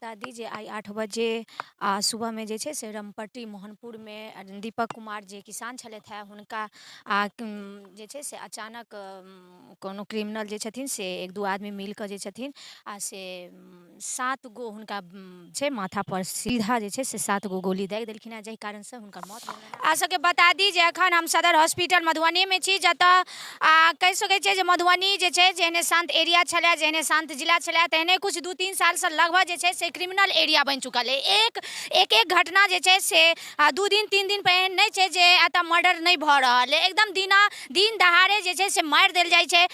बता दी जे आई 8 बजे सुबह में जे छै से रामपट्टी मोहनपुर में दीपक कुमार जे किसान छलथि है हुनका जे छै से अचानक कोनो क्रिमिनल जे छथिन से एक दू आदमी मिल के जे छथिन से 7 गो हुनका छै माथा पर सीधा जे छै से 7 गो गोली दागि देलखिन है, जाहि कारण से हुनकर मौत भेलनि है। आ सबके बता दी जे अखन हम सदर हॉस्पिटल मधुबनी में छी, जतऽ कहि सकै छियै जे मधुबनी जे छै जेहने शांत एरिया छलै, जेहने शांत जिला छलै, तेहने कुछ 2-3 साल से लगभग जे छै से क्रिमिनल एरिया बनि चुकल है। एक घटना जे छै से 2 दिन 3 दिन पर एहन नहि छै जे एतऽ मर्डर नहीं भऽ रहल है। एकदम दिन दहाड़े जे छै से मारि देल जाइ छै।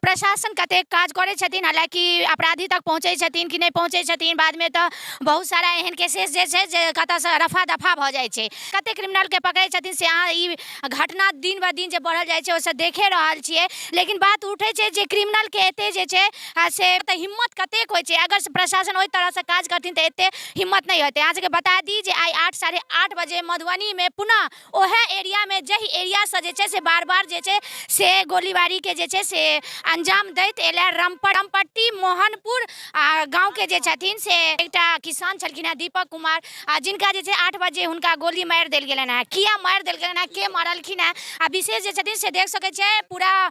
प्रशासन कतेक काज करै छथिन, हालांकि अपराधी तक पहुँचै छथिन कि नहीं पहुँचै छथिन, बाद में तो बहुत सारा एहन केसेस जे छै जे कतऽसँ रफा दफा भऽ जाइ छै। कतेक क्रिमिनल के पकड़ै छथिन से अहाँ ई घटना दिन ब दिन जे बढ़ल जाइ छै ओसे देखे रहल छियै। लेकिन बात उठै छै जे क्रिमिनल के एते जे छै से तऽ हिम्मत कतेक होइ छै, अगर प्रशासन ओहि तरह से काज करथिन तऽ एते हिम्मत नहीं होते। अहाँ सबके बता दी जे आई 8 साढ़े 8 बजे मधुबनी में पुनः ओहे एरिया में जही एरिया से जे छै से बार बार जे छै से गोलीबारी के जे छै से अंजाम दैत एलै। रामपट्टी मोहनपुर गाँव के जे छथिन से एकटा किसान छलखिन है दीपक कुमार, जिनका जे छै 8 बजे हुनका गोली मारि देल गेलनि है। किया मारि देल गेलनि है, के मारलखिन है, आ विशेष जे छथिन से देख सकै छै पूरा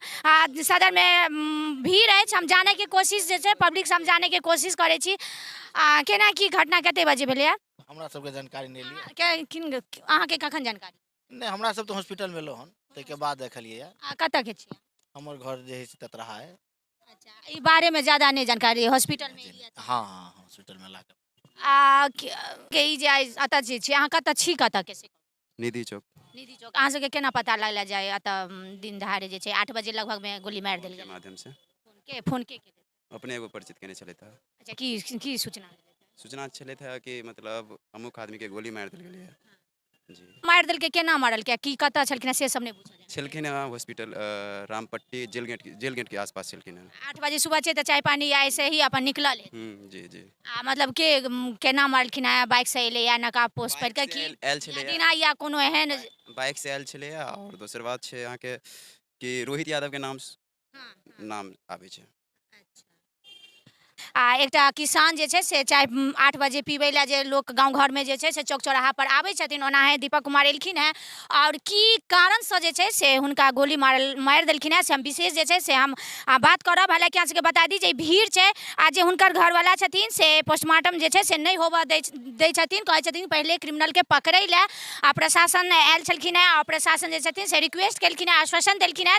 सदर में भीड़ अछि। हम जाने के कोशिश जे छै पब्लिक से हम जाने के कोशिश करै छी केना की घटना कते बजे भेलैया। हमरा सबके जानकारी नहीं लिया। अहाँके कखन जानकारी? नहीं, हमरा सब तो हॉस्पिटल में एलो हन, ताहिके बाद देखलिए। कतऽ के छियै? हमर घर जे है से ततरहा है। अच्छा, ई बारे में ज्यादा नहीं जानकारी हॉस्पिटल में एलियै तऽ? हाँ, हॉस्पिटल में लाके के ई जे एतऽ जे छी अहाँ कतऽ छी, कतऽ के से? निधि चौक। निधि चौक। अहाँ सबके केना पता लगला जे एतऽ दिन दहाड़े जे छै 8 बजे लगभग में गोली मारि देल के गेल? माध्यम से फोन के अपने एगो परिचित केने चले था। अच्छा, की सूचना? सूचना चले था कि मतलब अमुक आदमी के गोली मार दिल गेलै है। जी। मारि देलकै, केना मारलकै, की कतऽ छलखिन से सब नहीं बुझल छलखिन है हॉस्पिटल रामपट्टी जेल गेट के आसपास छलखिन है। 8 बजे सुबह छै तऽ चाय पानी या ऐसे ही अपन निकलल है? जी जी। मतलब के केना मारलखिन है, बाइक से एले या नकाब पोस्ट पर के की आयल छलै बिना या कोनो एहन? बाइक से आयल छलै और दोसर बात छै अहाँ के कि रोहित यादव के नाम आबै छै। एकटा किसान जे छै से चाय 8 बजे पीबै ला जे लोग गाँव घर में जे छै से चौक चौराहा पर आबै छथिन, ओनाहे दीपक कुमार एलखिन है और की कारण से जे छै से हुनका गोली मारि देलखिन है से हम विशेष जे छै से हम बात करब। हालांकि अहाँ सबके बता दी जे भीड़ छै आ जे हुनकर घरवाला छथिन से पोस्टमार्टम जे छै से नहीं होबऽ दै छथिन, कहै छथिन पहले क्रिमिनल के पकड़ै ला प्रशासन आयल छलखिन है और प्रशासन जे छथिन से रिक्वेस्ट केलखिन है, आश्वासन देलखिन है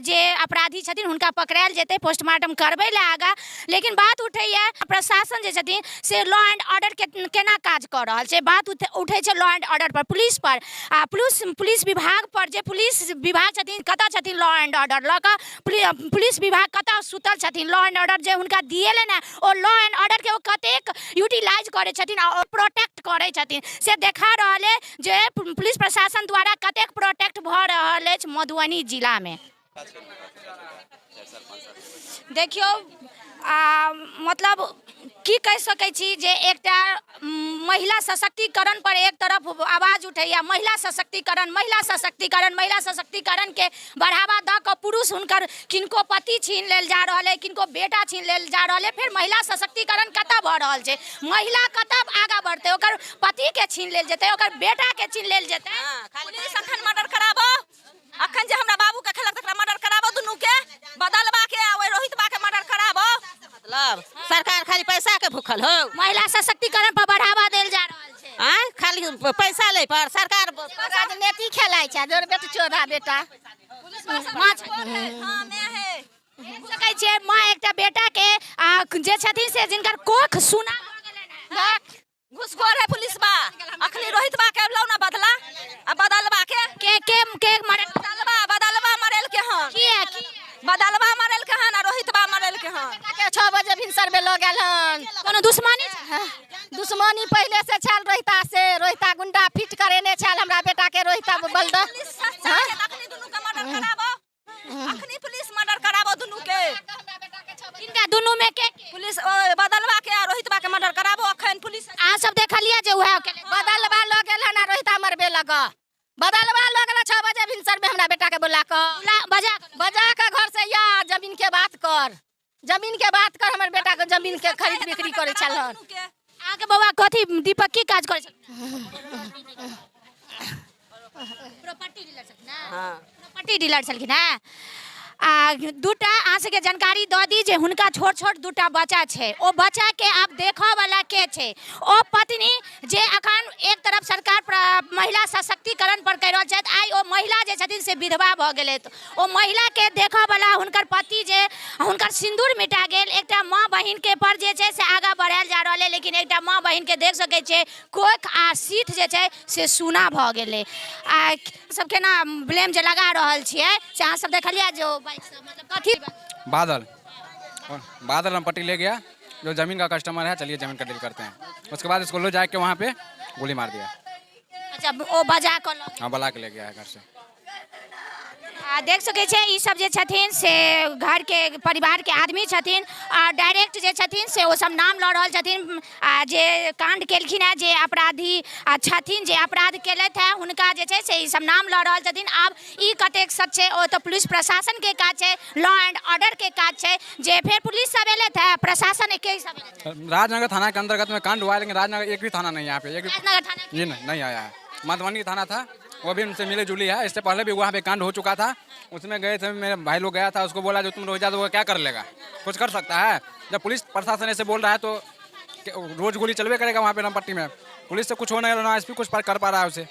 जे अपराधी छथिन हुनका पकड़ायल जेतै पोस्टमार्टम करबै ला आगाँ। लेकिन बात उठैया प्रशासन जे छथिन से लॉ एंड ऑर्डर के केना काज कर रहल छै, बात उठै छै लॉ एंड ऑर्डर पर, पुलिस पर, पुलिस विभाग पर। जे पुलिस विभाग छथिन कतऽ छथिन लॉ एंड ऑर्डर लऽ कऽ, पुलिस विभाग कतऽ सुतल छथिन? लॉ एंड ऑर्डर जे हुनका दिएलनि है ओ लॉ एंड ऑर्डर के ओ कतेक यूटिलाइज करै छथिन और प्रोटेक्ट करै छथिन से देखा रहल है जे पुलिस प्रशासन द्वारा कतेक प्रोटेक्ट भऽ रहल अछि मधुबनी जिला में। देखियौ मतलब की कहि सकै छी जे एकटा महिला सशक्तिकरण पर एक तरफ आवाज उठैया, महिला सशक्तिकरण के बढ़ावा दऽ कऽ पुरुष हुनकर किनको पति छीन लेल जा रहल है, किनको बेटा छीन लेल जा रहल है, फिर महिला सशक्तिकरण कतऽ भऽ रहल छै? महिला कतऽ आगाँ बढ़तै? ओकर पति के छीन लेल जेतै, ओकर बेटा के छीन लेल जेतै। पुलिस अखन मर्डर कराबो, अखन जे हमरा बाबू के खेलक तकरा मर्डर कराबो, दुनू के बदलबा के ओइ रोहित बा के मर्डर कराबो। मतलब सरकार खाली पैसा के भूखल हो? महिला सशक्तिकरण पर बढ़ावा देल जा रहल छै, खाली पैसा ले पर सरकार राजनीति खेलाइ छै। जोर बेटा चोदा बेटा सकै छै माँ एकटा बेटा के जे छथिन से जिनकर कोख सुना घुसखोर है पुलिस बा। अखनी रोहित बा के लौ ना बदला, आ बदलबा के बदलबा मरेल के हन, बदलबा मरेल के हन, रोहित बा मरेल के हन। 6 बजे भिनसर में लऽ गेल हन। कोनो दुश्मनी पहले से छल रोहिता से, रोहिता गुंडा फिट करेने छल हमरा बेटा के, रोहिता बलदा अखनी दुनू के मर्डर कराबो, अखनी पुलिस मर्डर कराबो दुनू के। इनका दुनू में के पुलिस बदलबा के रोहित बा के मर्डर कराबो। अखन पुलिस अहाँ सब देखलिए जे उहे बदलबा लऽ गेल हन, रोहिता मरबे लगा, बदलबा लऽ गेल 6 बजे भिनसर में हमरा बेटा के बुला के बजा के घर से या जमीन के बात कर, जमीन के बात कर, हमर बेटा के जमीन के खरीद बिक्री करे छलन। आगे बउआ कथी दीपक की काज करे छथिन? प्रॉपर्टी डीलर छथिन ना? हाँ प्रॉपर्टी डीलर छलखिन हैं। आ दूटा अहाँ सबके जानकारी दऽ दी जे हुनका छोट छोट दूटा बच्चा छै। ओ बच्चा के आब देखऽ वाला के छै? ओ पत्नी जे अखन एक तरफ सरकार महिला सशक्तिकरण पर कहि रहल छथि, आइ ओ महिला जे छथिन से विधवा भऽ गेलथि। ओ महिला के देखऽ वाला हुनकर पति जे हुनकर सिंदूर मिटा गेल, एकटा माँ बहिन के पर जे छै से आगाँ बढ़ायल जा रहल है, लेकिन एकटा माँ बहिन के देख सकै छियै कोख आ सीथ जे छै से सूना भऽ गेलै। आ सबके ना ब्लेम जे लगा रहल छियै से अहाँ सब देखलियै जो मतलब कथी बादल बादल हम पट्टी ले गया, जो ज़मीन का कस्टमर है, चलिए ज़मीन का डील करते हैं। उसके बाद इसको लो जाके वहाँ पे गोली मार दिया। अच्छा ओ बजा कऽ लऽ हाँ बुला के ले गया है घर से। देख सकै छियै ई सब जे छथिन से घर के परिवार के आदमी छथिन आ डायरेक्ट जे छथिन से ओ सब नाम लऽ रहल छथिन। आ जे कांड केलखिन है, जे अपराधी छथिन, जे अपराध केलथि है, हुनका जे छै से ई सब नाम लऽ रहल छथिन। आब ई कतेक सच छै ओ तऽ पुलिस प्रशासन के काज छै, लॉ एंड ऑर्डर के काज छै। जे फिर पुलिस सब एलथि है, प्रशासन के सब एलथि है। राजनगर थाना के अंतर्गत में कांड हुआ है, लेकिन राजनगर एक भी थाना नहीं है यहाँ पे। राजनगर थाना ये नहीं आया है। मधुबनी थाना था, वो भी उनसे मिली जुली है। इससे पहले भी वहाँ पे कांड हो चुका था, उसमें गए थे, मेरे भाई लोग गया था, उसको बोला जो तुम रोज जा तो वो क्या कर लेगा, कुछ कर सकता है? जब पुलिस प्रशासन ऐसे बोल रहा है तो रोज गोली चलवे करेगा वहाँ पे रामपट्टी में। पुलिस से कुछ होने वाला, एसपी कुछ कर पा रहा है उसे।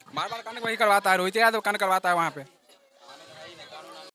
बार बार कांड वही करवाता है, रोहित यादव कांड करवाता है वहाँ पे।